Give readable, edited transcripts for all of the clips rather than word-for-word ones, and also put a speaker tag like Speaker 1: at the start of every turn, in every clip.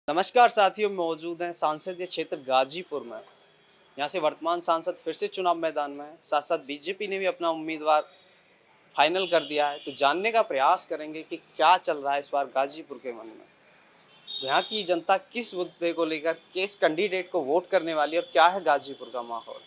Speaker 1: नमस्कार साथियों, मौजूद हैं संसदीय क्षेत्र गाजीपुर में। यहाँ से वर्तमान सांसद फिर से चुनाव मैदान में है। साथ साथ बीजेपी ने भी अपना उम्मीदवार फाइनल कर दिया है। तो जानने का प्रयास करेंगे कि क्या चल रहा है इस बार गाजीपुर के मन में, यहाँ की जनता किस मुद्दे को लेकर किस कैंडिडेट को वोट करने वाली है और क्या है गाजीपुर का माहौल।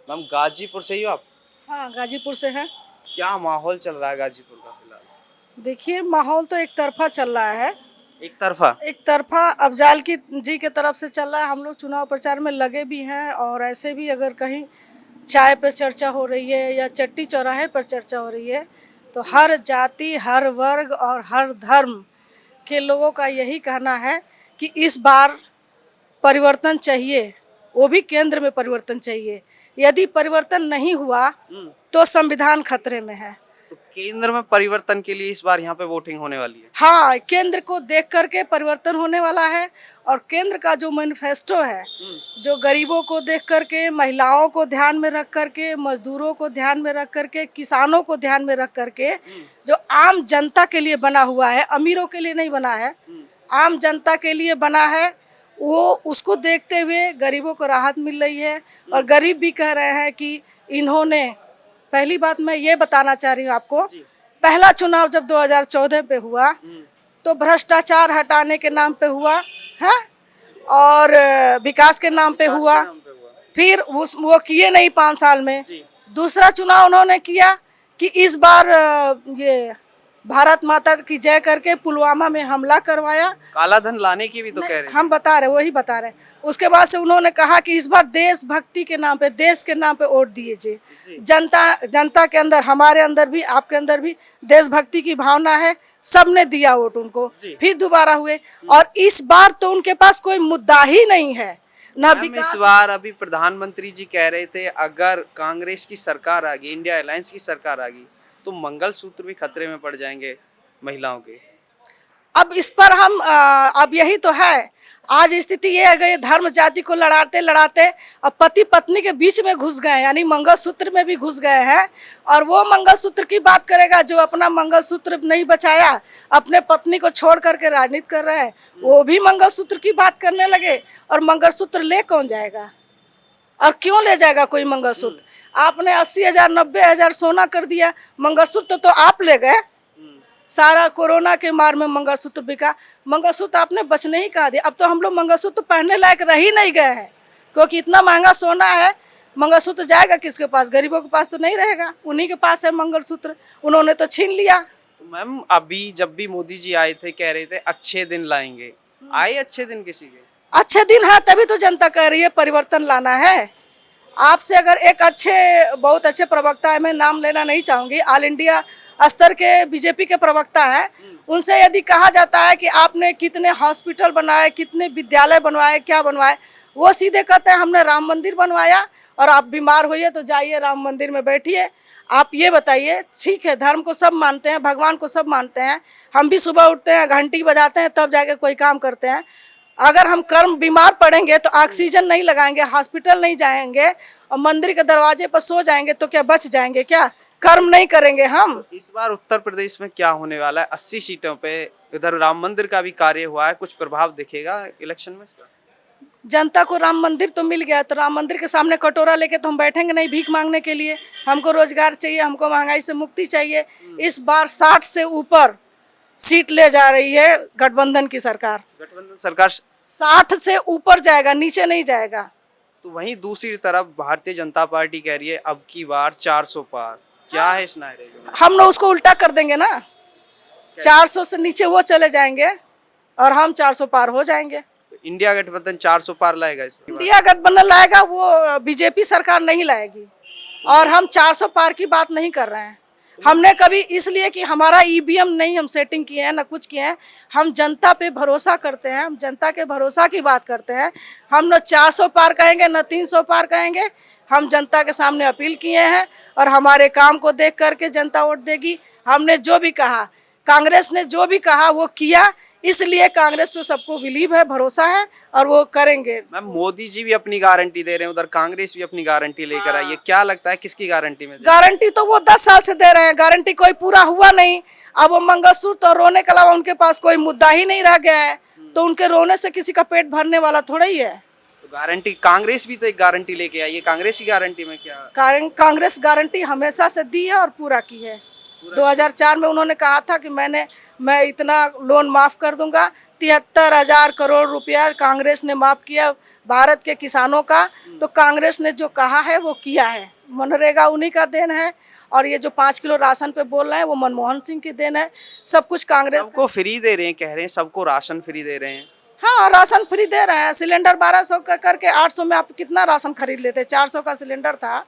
Speaker 1: मैम, गाजीपुर से ही हो आप?
Speaker 2: हाँ, गाजीपुर से है।
Speaker 1: क्या माहौल चल रहा है गाजीपुर का फिलहाल?
Speaker 2: देखिए, माहौल तो एक तरफा चल रहा है।
Speaker 1: एक
Speaker 2: तरफा अफजाल की जी के तरफ से चल रहा है। हम लोग चुनाव प्रचार में लगे भी हैं और ऐसे भी अगर कहीं चाय पे चर्चा हो रही है या चट्टी चौराहे पर चर्चा हो रही है तो हर जाति, हर वर्ग और हर धर्म के लोगों का यही कहना है कि इस बार परिवर्तन चाहिए, वो भी केंद्र में परिवर्तन चाहिए। यदि परिवर्तन नहीं हुआ तो संविधान खतरे में है।
Speaker 1: तो केंद्र में परिवर्तन के लिए इस बार यहाँ पे वोटिंग होने वाली है।
Speaker 2: हाँ, केंद्र को देख करके परिवर्तन होने वाला है और केंद्र का जो मैनिफेस्टो है, जो गरीबों को देख करके, महिलाओं को ध्यान में रख करके, मजदूरों को ध्यान में रख करके, किसानों को ध्यान में रख करके, जो आम जनता के लिए बना हुआ है, अमीरों के लिए नहीं बना है, आम जनता के लिए बना है, वो उसको देखते हुए गरीबों को राहत मिल रही है। और गरीब भी कह रहे हैं कि इन्होंने, पहली बात मैं ये बताना चाह रही हूँ आपको, पहला चुनाव जब 2014 पे हुआ तो भ्रष्टाचार हटाने के नाम पे हुआ है और विकास के नाम पे हुआ। फिर वो किए नहीं 5 साल में। दूसरा चुनाव उन्होंने किया कि इस बार ये भारत माता की जय करके पुलवामा में हमला करवाया।
Speaker 1: काला धन लाने की भी तो कह रहे हैं।
Speaker 2: हम बता रहे, वही बता रहे। उसके बाद से उन्होंने कहा कि इस बार देशभक्ति के नाम पे, देश के नाम पे वोट दीजिए। जनता के अंदर, हमारे अंदर भी, आपके अंदर भी देशभक्ति की भावना है, सबने दिया वोट उनको। फिर दोबारा हुए और इस बार तो उनके पास कोई मुद्दा ही नहीं है ना।
Speaker 1: इस बार अभी प्रधानमंत्री जी कह रहे थे अगर कांग्रेस की सरकार आ गई, इंडिया अलायंस की सरकार आ गई तो मंगलसूत्र भी खतरे में पड़ जाएंगे महिलाओं के।
Speaker 2: अब इस पर हम अब यही तो है, आज स्थिति ये है गई, धर्म जाति को लड़ाते लड़ाते अब पति पत्नी के बीच में घुस गए, यानी मंगलसूत्र में भी घुस गए हैं। और वो मंगलसूत्र की बात करेगा जो अपना मंगलसूत्र नहीं बचाया, अपने पत्नी को छोड़ करके राजनीति कर रहे हैं, वो भी मंगलसूत्र की बात करने लगे। और मंगलसूत्र ले कौन जाएगा और क्यों ले जाएगा कोई मंगलसूत्र? आपने 80,000 90,000 सोना कर दिया, मंगलसूत्र तो आप ले गए। सारा कोरोना के मार में मंगलसूत्र बिका, मंगलसूत्र आपने बचने ही कहा दिया। अब तो हम लोग मंगलसूत्र पहनने लायक रह ही नहीं गए हैं, क्योंकि इतना महंगा सोना है। मंगलसूत्र जाएगा किसके पास? गरीबों के पास तो नहीं रहेगा, उन्हीं के पास है मंगलसूत्र, उन्होंने तो छीन लिया।
Speaker 1: तो मैम, अभी जब भी मोदी जी आए थे कह रहे थे अच्छे दिन लाएंगे, आए अच्छे दिन किसी के?
Speaker 2: अच्छे दिन है तभी तो जनता कह रही है परिवर्तन लाना है। आपसे अगर एक बहुत अच्छे प्रवक्ता है, मैं नाम लेना नहीं चाहूँगी, ऑल इंडिया स्तर के बीजेपी के प्रवक्ता हैं, उनसे यदि कहा जाता है कि आपने कितने हॉस्पिटल बनाए, कितने विद्यालय बनवाए, क्या बनवाए, वो सीधे कहते हैं हमने राम मंदिर बनवाया और आप बीमार होइए तो जाइए राम मंदिर में बैठिए। आप ये बताइए, ठीक है, धर्म को सब मानते हैं, भगवान को सब मानते हैं, हम भी सुबह उठते हैं, घंटी बजाते हैं, तब जाके कोई काम करते हैं। अगर हम कर्म बीमार पड़ेंगे तो ऑक्सीजन नहीं लगाएंगे, हॉस्पिटल नहीं जाएंगे और मंदिर के दरवाजे पर सो जाएंगे तो क्या बच जाएंगे? क्या कर्म नहीं करेंगे हम?
Speaker 1: इस बार उत्तर प्रदेश में क्या होने वाला है? 80 सीटों पे इधर राम मंदिर का भी कार्य हुआ है, कुछ प्रभाव दिखेगा इलेक्शन में इसका?
Speaker 2: जनता को राम मंदिर तो मिल गया, तो राम मंदिर के सामने कटोरा लेके तो हम बैठेंगे नहीं भीख मांगने के लिए। हमको रोजगार चाहिए, हमको महंगाई से मुक्ति चाहिए। इस बार 60 से ऊपर सीट ले जा रही है गठबंधन की सरकार।
Speaker 1: गठबंधन सरकार
Speaker 2: 60 से ऊपर जाएगा, नीचे नहीं जाएगा।
Speaker 1: तो वहीं दूसरी तरफ भारतीय जनता पार्टी कह रही है अब की बार 400 पार। क्या है इस नारे में?
Speaker 2: हम लोग उसको उल्टा कर देंगे ना, 400 से नीचे वो चले जाएंगे और हम 400 पार हो जाएंगे।
Speaker 1: तो इंडिया गठबंधन 400 पार लाएगा इस बार?
Speaker 2: इंडिया गठबंधन लाएगा, वो बीजेपी सरकार नहीं लाएगी। और हम 400 पार की बात नहीं कर रहे हैं। हमने कभी, इसलिए कि हमारा ईवीएम नहीं हम सेटिंग किए हैं, ना कुछ किए हैं, हम जनता पे भरोसा करते हैं, हम जनता के भरोसा की बात करते हैं। हम न 400 पार कहेंगे, न 300 पार कहेंगे। हम जनता के सामने अपील किए हैं और हमारे काम को देख करके जनता वोट देगी। हमने जो भी कहा, कांग्रेस ने जो भी कहा वो किया, इसलिए कांग्रेस पे सबको बिलीव है, भरोसा है और वो करेंगे।
Speaker 1: मैम, मोदी जी भी अपनी गारंटी दे रहे हैं, उधर कांग्रेस भी अपनी गारंटी लेकर आई है। क्या लगता है किसकी गारंटी में?
Speaker 2: गारंटी तो वो 10 साल से दे रहे हैं, गारंटी कोई पूरा हुआ नहीं। अब वो मंगलसूत्र तो रोने के अलावा उनके पास कोई मुद्दा ही नहीं रह गया है। तो उनके रोने से किसी का पेट भरने वाला थोड़ा ही है।
Speaker 1: तो गारंटी कांग्रेस भी तो एक गारंटी लेके आई है, कांग्रेस की गारंटी में क्या?
Speaker 2: कांग्रेस गारंटी हमेशा से दी है और पूरा की है। 2004 में उन्होंने कहा था कि मैं इतना लोन माफ कर दूंगा। 73,000 करोड़ रुपया कांग्रेस ने माफ किया भारत के किसानों का। तो कांग्रेस ने जो कहा है वो किया है। मनरेगा उन्हीं का देन है, और ये जो 5 किलो राशन पे बोल रहे हैं वो मनमोहन सिंह की देन है। सब कुछ कांग्रेस
Speaker 1: सबको फ्री दे रहे हैं, कह रहे हैं सबको राशन फ्री दे रहे हैं।
Speaker 2: हाँ, राशन फ्री दे रहे हैं। सिलेंडर 1200 का करके 800 में आप कितना राशन खरीद लेते? 400 का सिलेंडर था।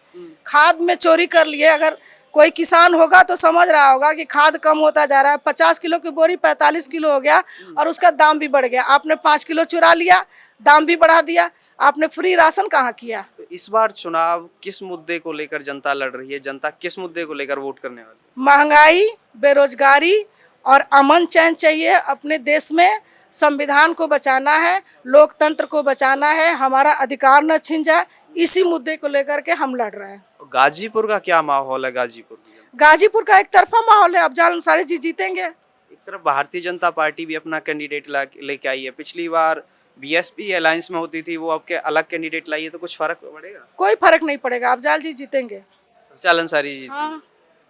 Speaker 2: खाद में चोरी कर लिए। अगर कोई किसान होगा तो समझ रहा होगा कि खाद कम होता जा रहा है। 50 किलो की बोरी 45 किलो हो गया और उसका दाम भी बढ़ गया। आपने 5 किलो चुरा लिया, दाम भी बढ़ा दिया। आपने फ्री राशन कहाँ किया?
Speaker 1: तो इस बार चुनाव किस मुद्दे को लेकर जनता लड़ रही है? जनता किस मुद्दे को लेकर वोट करने वाली है?
Speaker 2: महंगाई, बेरोजगारी और अमन चैन चाहिए अपने देश में। संविधान को बचाना है, लोकतंत्र को बचाना है, हमारा अधिकार न छिन जाए। इसी मुद्दे को लेकर के हम लड़ रहे हैं।
Speaker 1: गाजीपुर का क्या माहौल है?
Speaker 2: गाजीपुर का एक तरफा माहौल है। अफजल अंसारी जी जीतेंगे।
Speaker 1: एक तरफ भारतीय जनता पार्टी भी अपना कैंडिडेट लेके आई है। पिछली बार बीएसपी अलायंस में होती थी, वो अब के अलग कैंडिडेट लाई है, तो कुछ फर्क पड़ेगा?
Speaker 2: कोई फर्क नहीं पड़ेगा, अफजल जी जीतेंगे।
Speaker 1: अफजल अंसारी जी?
Speaker 2: हाँ।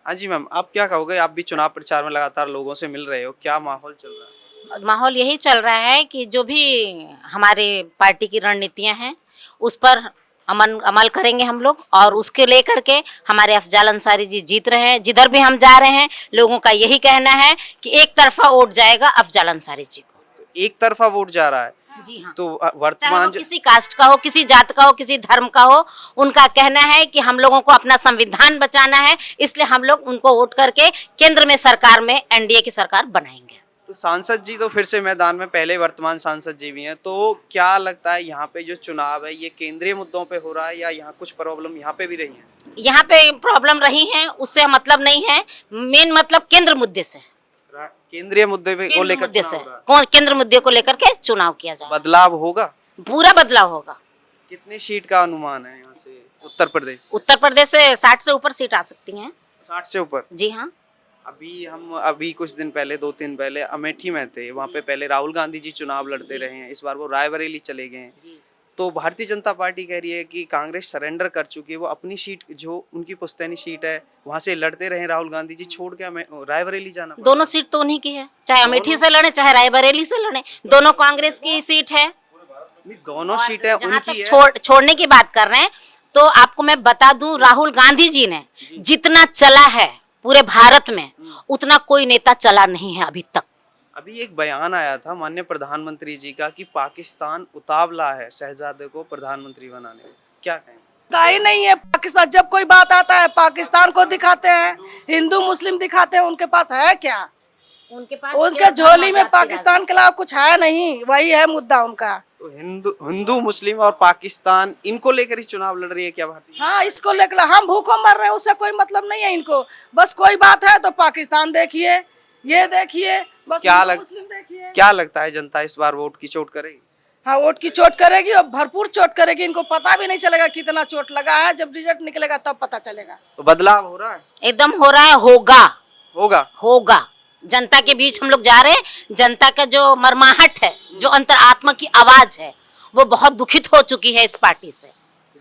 Speaker 1: हाँ जी मैम, आप क्या कहोगे? आप भी चुनाव प्रचार में लगातार लोगों से मिल रहे हो, क्या माहौल चल रहा है?
Speaker 3: माहौल यही चल रहा है कि जो भी हमारे पार्टी की रणनीतियां हैं उस पर अमल करेंगे हम लोग, और उसके लेकर के हमारे अफजल अंसारी जी जीत रहे हैं। जिधर भी हम जा रहे हैं लोगों का यही कहना है कि एक तरफा वोट जाएगा अफजल अंसारी जी को।
Speaker 1: तो एक तरफा वोट जा रहा है?
Speaker 3: जी हाँ।
Speaker 1: तो
Speaker 3: चाहे
Speaker 1: वर्तमान
Speaker 3: वो किसी कास्ट का हो, किसी जात का हो, किसी धर्म का हो, उनका कहना है कि हम लोगों को अपना संविधान बचाना है, इसलिए हम लोग उनको वोट करके केंद्र में सरकार में एनडीए की सरकार बनाएंगे।
Speaker 1: तो सांसद जी तो फिर से मैदान में, पहले वर्तमान सांसद जी भी हैं, तो क्या लगता है यहाँ पे जो चुनाव है ये केंद्रीय मुद्दों पे हो रहा है या यहाँ कुछ प्रॉब्लम यहाँ पे भी रही है?
Speaker 3: यहाँ पे प्रॉब्लम रही है, उससे मतलब नहीं है। मेन मतलब केंद्र मुद्दे से,
Speaker 1: केंद्रीय मुद्दे पे को
Speaker 3: केंद्र
Speaker 1: लेकर
Speaker 3: मुद्दे से,
Speaker 1: चुनाव हो रहा
Speaker 3: केंद्र मुद्दे को लेकर के चुनाव किया
Speaker 1: है।
Speaker 3: जाए।
Speaker 1: बदलाव होगा?
Speaker 3: पूरा बदलाव होगा।
Speaker 1: कितने सीट का अनुमान है यहाँ से उत्तर प्रदेश?
Speaker 3: उत्तर प्रदेश से 60 से ऊपर सीट आ सकती हैं।
Speaker 1: 60 से ऊपर?
Speaker 3: जी हाँ।
Speaker 1: अभी कुछ दिन पहले, 2 दिन पहले अमेठी में थे, वहाँ पे पहले राहुल गांधी जी चुनाव लड़ते रहे हैं, इस बार वो रायबरेली चले गए हैं। तो भारतीय जनता पार्टी कह रही है कि कांग्रेस सरेंडर कर चुकी है, वो अपनी सीट जो उनकी पुश्तैनी सीट है वहाँ से लड़ते रहे राहुल गांधी जी, छोड़ के रायबरेली जाना।
Speaker 3: दोनों सीट तो उन्हीं की है, चाहे अमेठी से लड़े चाहे रायबरेली से लड़े, दोनों कांग्रेस की सीट है।
Speaker 1: दोनों सीटें उनकी है।
Speaker 3: छोड़ने की बात कर रहे हैं तो आपको मैं बता दूं, राहुल गांधी जी ने जितना चला है पूरे भारत में उतना कोई नेता चला नहीं है अभी तक।
Speaker 1: अभी एक बयान आया था माननीय प्रधानमंत्री जी का कि पाकिस्तान उतावला है शहजादे को प्रधानमंत्री बनाने में, क्या कहें?
Speaker 2: ही नहीं है पाकिस्तान। जब कोई बात आता है पाकिस्तान को दिखाते हैं, हिंदू मुस्लिम दिखाते हैं। उनके पास है क्या? उनके झोली में पाकिस्तान के अलावा कुछ है नहीं, वही है मुद्दा उनका।
Speaker 1: तो हिंदू मुस्लिम और पाकिस्तान, इनको लेकर ही चुनाव लड़ रही है क्या भारतीय?
Speaker 2: हाँ, इसको लेकर हम भूखों मर रहे हैं, उससे कोई मतलब नहीं है इनको। बस कोई बात है तो पाकिस्तान देखिए, ये देखिए, बस मुस्लिम देखिए।
Speaker 1: क्या लगता है जनता इस बार वोट की चोट करेगी?
Speaker 2: हाँ, वोट की चोट करेगी और भरपूर चोट करेगी। इनको पता भी नहीं चलेगा कितना चोट लगा है, जब रिजल्ट निकलेगा तब पता चलेगा।
Speaker 1: तो बदलाव हो रहा है?
Speaker 3: एकदम हो रहा है, होगा
Speaker 1: होगा
Speaker 3: होगा। जनता के बीच हम लोग जा रहे हैं। जनता का जो मरमाहट है, जो अंतरात्मा की आवाज है, वो बहुत दुखित हो चुकी है इस पार्टी से।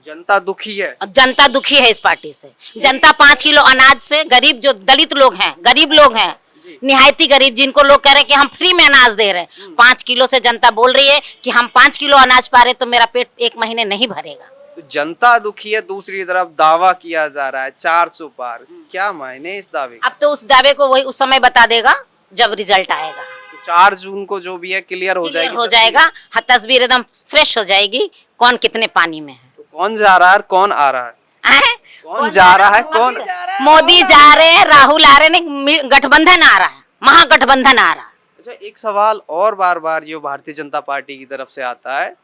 Speaker 1: जनता दुखी है?
Speaker 3: जनता दुखी है इस पार्टी से। जनता 5 किलो अनाज से, गरीब जो दलित लोग हैं, गरीब लोग हैं, निहायती गरीब, जिनको लोग कह रहे हैं कि हम फ्री में अनाज दे रहे हैं, 5 किलो से जनता बोल रही है कि हम 5 किलो अनाज पा रहे तो मेरा पेट 1 महीने नहीं भरेगा।
Speaker 1: तो जनता दुखी है, दूसरी तरफ दावा किया जा रहा है 400 पार। क्या मायने इस दावे?
Speaker 3: अब तो उस दावे को वही उस समय बता देगा जब रिजल्ट आएगा।
Speaker 1: तो 4 जून को जो भी है क्लियर हो जाएगा।
Speaker 3: हाँ, तस्वीर एकदम फ्रेश हो जाएगी, कौन कितने पानी में है।
Speaker 1: तो कौन जा रहा है, कौन आ रहा है? कौन जा रहा है, कौन?
Speaker 3: मोदी जा रहे हैं, राहुल आ रहे हैं, गठबंधन आ रहा है, महागठबंधन आ रहा है।
Speaker 1: अच्छा, एक सवाल और बार बार जो भारतीय जनता पार्टी की तरफ से आता है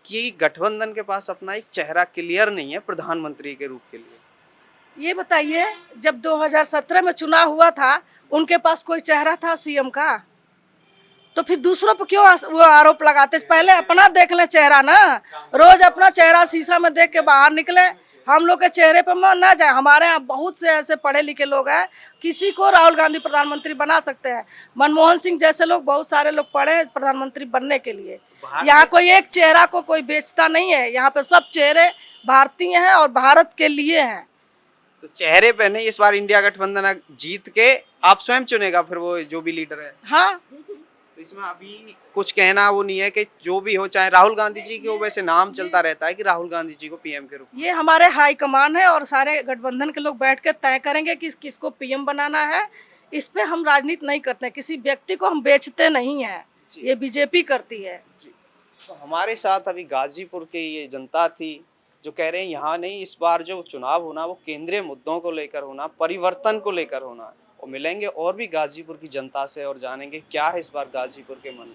Speaker 1: कि गठबंधन के पास अपना एक चेहरा क्लियर नहीं है प्रधानमंत्री के रूप के लिए।
Speaker 2: ये बताइए, जब 2017 में चुनाव हुआ था उनके पास कोई चेहरा था सीएम का? तो फिर दूसरों पर क्यों वो आरोप लगाते? पहले अपना देख ले चेहरा ना, रोज अपना चेहरा शीशा में देख के बाहर निकले, हम लोग के चेहरे पर ना जाए। हमारे यहाँ बहुत से ऐसे पढ़े लिखे लोग हैं, किसी को राहुल गांधी प्रधानमंत्री बना सकते हैं। मनमोहन सिंह जैसे लोग, बहुत सारे लोग पढ़े हैं प्रधानमंत्री बनने के लिए। यहाँ कोई एक चेहरा को कोई बेचता नहीं है, यहाँ पे सब चेहरे भारतीय हैं और भारत के लिए हैं।
Speaker 1: तो चेहरे पे नहीं, इस बार इंडिया गठबंधन जीत के आप स्वयं चुनेगा फिर वो जो भी लीडर है।
Speaker 2: हाँ,
Speaker 1: तो इसमें अभी कुछ कहना वो नहीं है कि जो भी हो, चाहे राहुल गांधी जी के, वैसे नाम चलता रहता है कि राहुल गांधी जी को पीएम के रूप में।
Speaker 2: ये हमारे हाई कमान है और सारे गठबंधन के लोग बैठ के तय करेंगे कि किसको पीएम बनाना है। इस पे हम राजनीति नहीं करते, किसी व्यक्ति को हम बेचते नहीं हैं, ये बीजेपी करती है।
Speaker 1: तो हमारे साथ अभी गाजीपुर की ये जनता थी जो कह रहे हैं यहाँ नहीं, इस बार जो चुनाव होना वो केंद्रीय मुद्दों को लेकर होना, परिवर्तन को लेकर होना। और मिलेंगे और भी गाजीपुर की जनता से और जानेंगे क्या है इस बार गाजीपुर के मन में।